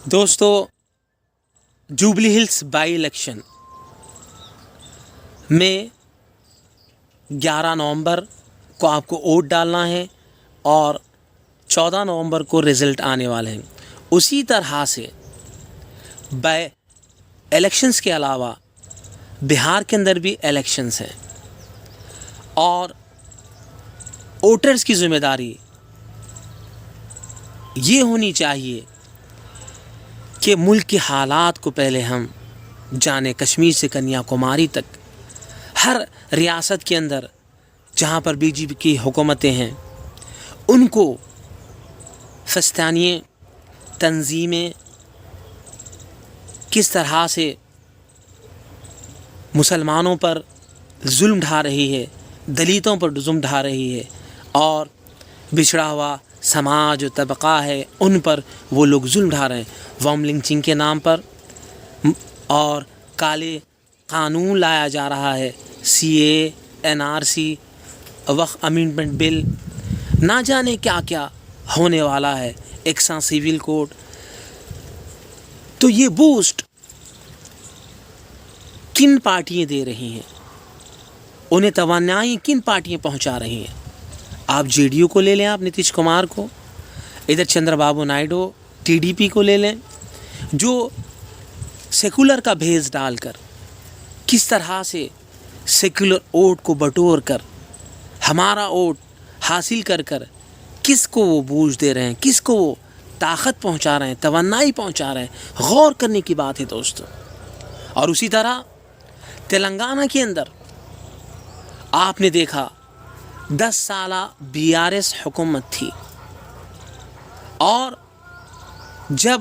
دوستو، jubilee Hills by election میں 11 نومبر کو آپ کو ووٹ ڈالنا ہے اور 14 نومبر کو رزلٹ آنے والے ہیں. اسی طرح سے بائی الیکشنز کے علاوہ بہار کے اندر بھی الیکشنز ہیں اور ووٹرز کی ذمہ داری یہ ہونی چاہیے کہ ملک کے حالات کو پہلے ہم جانیں. کشمیر سے کنیا کماری تک ہر ریاست کے اندر جہاں پر بی جے پی کی حکومتیں ہیں ان کو فسطانیے تنظیمیں کس طرح سے مسلمانوں پر ظلم ڈھا رہی ہے، دلتوں پر ظلم ڈھا رہی ہے اور بچھڑا ہوا سماج جو طبقہ ہے ان پر وہ لوگ ظلم ڈھا رہے ہیں. وام لنچنگ کے نام پر اور کالے قانون لایا جا رہا ہے، CA NRC وقت امینڈمنٹ بل، نہ جانے کیا کیا ہونے والا ہے، ایکساں سیول کوڈ. تو یہ بوسٹ کن پارٹیاں دے رہی ہیں، انہیں توانائی کن پارٹیاں پہنچا رہی ہیں؟ آپ JDU کو لے لیں، آپ نتیش کمار کو، ادھر چندر بابو نائیڈو TDP کو لے لیں، جو سیکولر کا بھیس ڈال کر کس طرح سے سیکولر ووٹ کو بٹور کر ہمارا ووٹ حاصل کر کر کس کو وہ بوجھ دے رہے ہیں، کس کو وہ طاقت پہنچا رہے ہیں، توانائی پہنچا رہے ہیں. غور کرنے کی بات ہے دوستو. اور اسی طرح تلنگانہ کے اندر آپ نے دیکھا 10 سالہ BRS حکومت تھی اور جب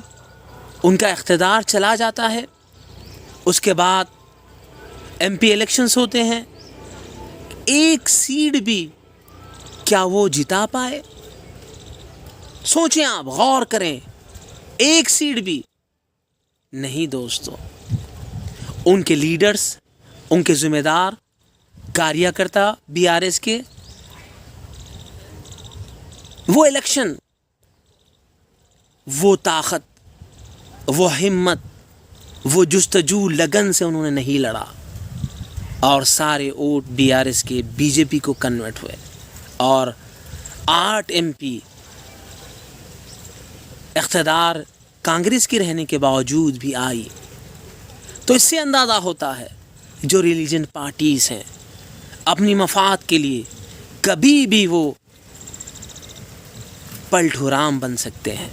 ان کا اقتدار چلا جاتا ہے اس کے بعد MP الیکشنز ہوتے ہیں، ایک سیٹ بھی کیا وہ جتا پائے؟ سوچیں، آپ غور کریں، ایک سیٹ بھی نہیں دوستو. ان کے لیڈرز، ان کے ذمہ دار کاریہ کرتا BRS کے وہ الیکشن، وہ طاقت، وہ ہمت، وہ جستجو لگن سے انہوں نے نہیں لڑا اور سارے ووٹ BRS کے BJP کو کنورٹ ہوئے اور 8 MP اقتدار کانگریس کی رہنے کے باوجود بھی آئی. تو اس سے اندازہ ہوتا ہے جو ریلیجن پارٹیز ہیں اپنی مفاد کے لیے کبھی بھی وہ پلٹھورام بن سکتے ہیں.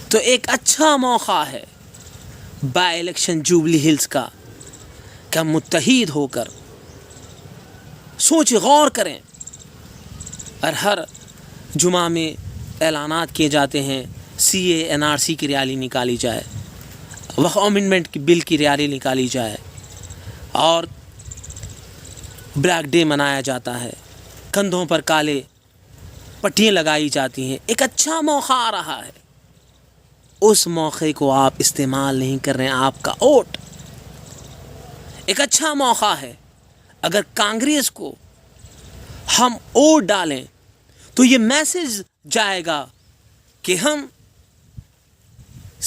تو ایک اچھا موقع ہے بائی الیکشن جوبلی ہلز کا کہ ہم متحد ہو کر سوچ غور کریں اور ہر جمعہ میں اعلانات کیے جاتے ہیں، CA NRC کی ریالی نکالی جائے، وقت امینڈمنٹ کی بل کی ریالی نکالی جائے اور بلیک ڈے منایا جاتا ہے، کندھوں پر کالے پٹیاں لگائی جاتی ہیں. ایک اچھا موقع آ رہا ہے، اس موقع کو آپ استعمال نہیں کر رہے ہیں. آپ کا ووٹ ایک اچھا موقع ہے. اگر کانگریس کو ہم ووٹ ڈالیں تو یہ میسج جائے گا کہ ہم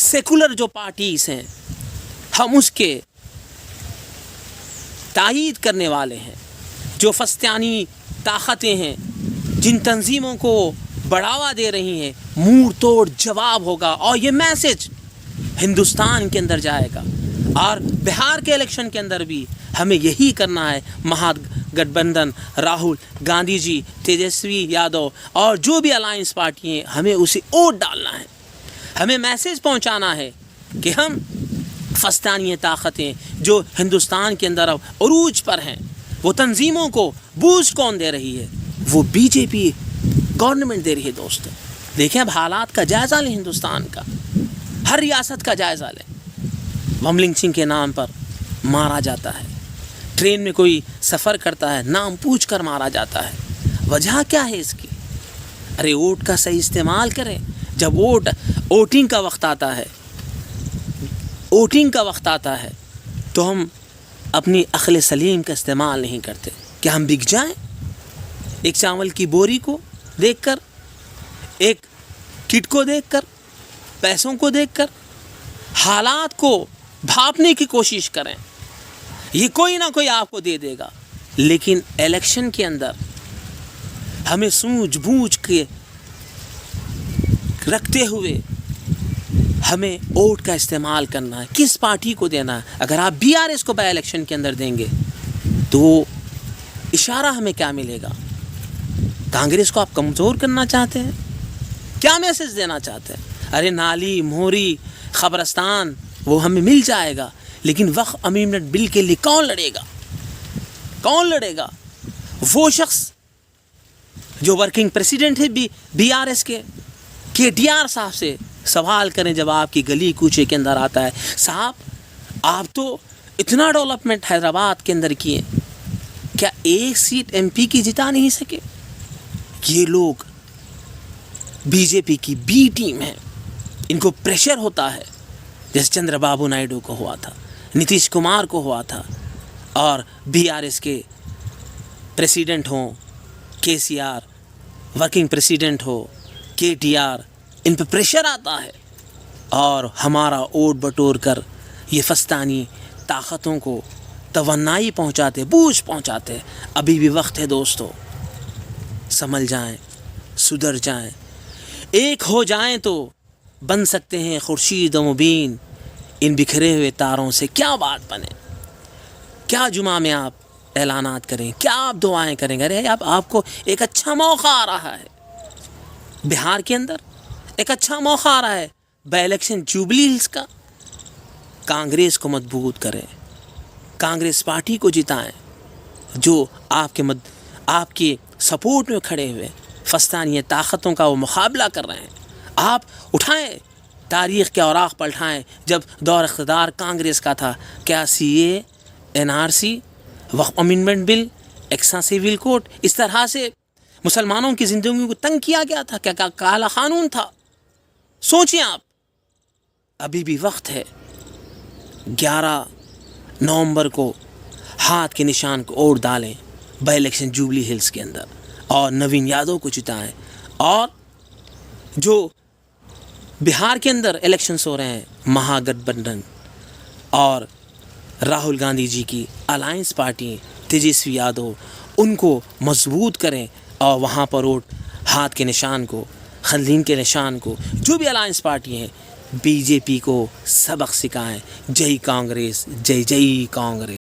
سیکولر جو پارٹیز ہیں ہم اس کے تائید کرنے والے ہیں. جو فسطانی طاقتیں ہیں، جن تنظیموں کو بڑھاوا دے رہی ہیں، منہ توڑ جواب ہوگا اور یہ میسج ہندوستان کے اندر جائے گا. اور بہار کے الیکشن کے اندر بھی ہمیں یہی کرنا ہے. مہا گٹھ بندھن، راہل گاندھی جی، تیجسوی یادو اور جو بھی الائنس پارٹی ہیں، ہمیں اسے ووٹ ڈالنا ہے. ہمیں میسج پہنچانا ہے کہ ہم فسطانی طاقتیں جو ہندوستان کے اندر عروج پر ہیں، وہ تنظیموں کو بوسٹ کون دے رہی ہے؟ وہ BJP گورنمنٹ دے رہی ہے. دوستو دیکھیں، اب حالات کا جائزہ لیں، ہندوستان کا ہر ریاست کا جائزہ لیں. وام لنچنگ کے نام پر مارا جاتا ہے، ٹرین میں کوئی سفر کرتا ہے نام پوچھ کر مارا جاتا ہے. وجہ کیا ہے اس کی؟ ارے ووٹ کا صحیح استعمال کریں. جب ووٹنگ کا وقت آتا ہے تو ہم اپنی عقل سلیم کا استعمال نہیں کرتے. کہ ہم بک جائیں ایک چاول کی بوری کو دیکھ کر، ایک کٹ کو دیکھ کر، پیسوں کو دیکھ کر حالات کو بھاپنے کی کوشش کریں. یہ کوئی نہ کوئی آپ کو دے دے گا, لیکن الیکشن کے اندر ہمیں سوجھ بوجھ کے رکھتے ہوئے ہمیں ووٹ کا استعمال کرنا ہے. کس پارٹی کو دینا ہے؟ اگر آپ بی آر ایس کو بائی الیکشن کے اندر دیں گے تو اشارہ ہمیں کیا ملے گا؟ کانگریس کو آپ کمزور کرنا چاہتے ہیں؟ کیا میسج دینا چاہتے ہیں؟ ارے نالی موری قبرستان وہ ہمیں مل جائے گا, لیکن وقف امendment بل کے لیے کون لڑے گا؟ کون لڑے گا؟ وہ شخص جو ورکنگ پریسیڈنٹ ہے بی آر ایس کے ٹی آر صاحب سے سوال کریں جب آپ کی گلی کوچے کے اندر آتا ہے, صاحب آپ تو اتنا ڈیولپمنٹ حیدرآباد کے اندر کیے, کیا ایک سیٹ ایم پی کی جتا نہیں سکے؟ یہ لوگ بی جے پی کی بی ٹیم ہے, ان کو پریشر ہوتا ہے, جیسے چندر بابو نائیڈو کو ہوا تھا, نتیش کمار کو ہوا تھا, اور بی آر ایس کے پریسیڈنٹ ہوں کے سی آر, ورکنگ پریسیڈنٹ ہو کے ٹی آر, ان پہ پریشر آتا ہے اور ہمارا ووٹ بٹور کر یہ فستانی طاقتوں کو توانائی پہنچاتے, بوجھ پہنچاتے. ابھی بھی وقت ہے دوستو, سنبھل جائیں, سدھر جائیں, ایک ہو جائیں تو بن سکتے ہیں خورشید و مبین. ان بکھرے ہوئے تاروں سے کیا بات بنے؟ کیا جمعہ میں آپ اعلانات کریں, کیا آپ دعائیں کریں گے؟ ارے آپ کو ایک اچھا موقع آ رہا ہے, بہار کے اندر ایک اچھا موقع آ رہا ہے بائی الیکشن جوبلی ہلز کا. کانگریس کو مضبوط کریں, کانگریس پارٹی کو جتائیں, جو آپ کے سپورٹ میں کھڑے ہوئے فستانی طاقتوں کا وہ مقابلہ کر رہے ہیں. آپ اٹھائیں, تاریخ کے اوراق پلٹائیں. جب دور اقتدار کانگریس کا تھا, کیا سی اے, این آر سی, وقف امendment بل, ایکسا سیول کوڈ, اس طرح سے مسلمانوں کی زندگیوں کو تنگ کیا گیا تھا؟ کیا کالا قانون تھا؟ سوچیں آپ, ابھی بھی وقت ہے. 11 نومبر کو ہاتھ کے نشان کو ووٹ ڈالیں بائی الیکشن جوبلی ہلز کے اندر, اور نوین یادو کو جتائیں. اور جو بہار کے اندر الیکشنز ہو رہے ہیں, مہا گٹھ بندھن اور راہل گاندھی جی کی الائنس پارٹی تیجسوی یادو, ان کو مضبوط کریں اور وہاں پر ووٹ, ہاتھ کے نشان کو, خلین کے نشان کو, جو بھی الائنس پارٹی ہیں, بی جے پی کو سبق سکھائیں. جے کانگریس, جے کانگریس.